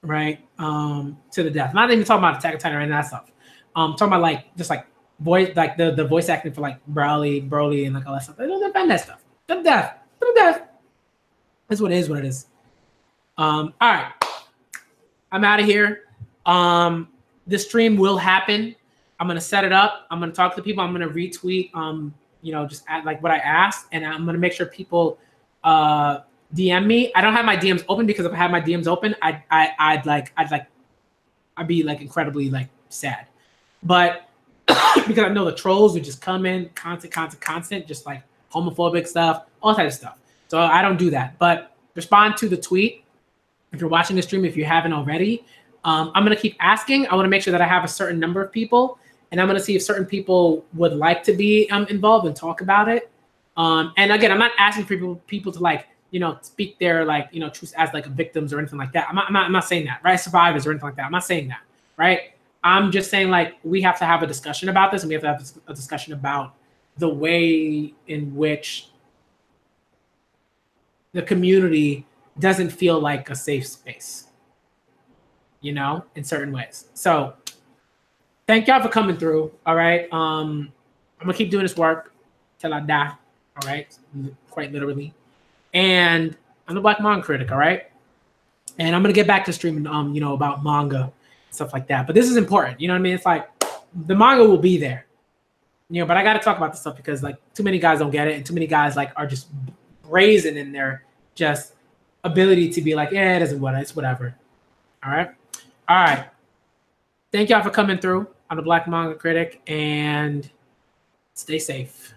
right? To the death. I'm not even talking about Attack on Titan or any of that stuff. Talking about like just like voice, like the voice acting for like Broly, and like all that stuff. They don't defend that stuff. To the death. To the death. That's what it is. What it is. All right. I'm out of here. This stream will happen. I'm gonna set it up. I'm gonna talk to people. I'm gonna retweet. Just add like what I asked, and I'm gonna make sure people DM me. I don't have my DMs open because if I had my DMs open, I'd be like incredibly like sad. But because I know the trolls would just come in constant, just like homophobic stuff, all types of stuff. So I don't do that. But respond to the tweet if you're watching the stream, if you haven't already. I'm gonna keep asking. I want to make sure that I have a certain number of people, and I'm gonna see if certain people would like to be involved and talk about it. And again, I'm not asking for people to like, speak their like, truth as like victims or anything like that. I'm not saying that, right? Survivors or anything like that. I'm not saying that, right? I'm just saying like we have to have a discussion about this, and we have to have a discussion about the way in which the community doesn't feel like a safe space, in certain ways. So thank y'all for coming through. All right. I'm gonna keep doing this work till I die. All right, quite literally. And I'm the Black Manga Critic. All right, and I'm gonna get back to streaming, about manga and stuff like that. But this is important. You know what I mean? It's like the manga will be there, but I got to talk about this stuff because like too many guys don't get it, and too many guys like are just brazen in their just ability to be like, yeah, it isn't what it's whatever. All right. Thank y'all for coming through. I'm the Black Manga Critic, and stay safe.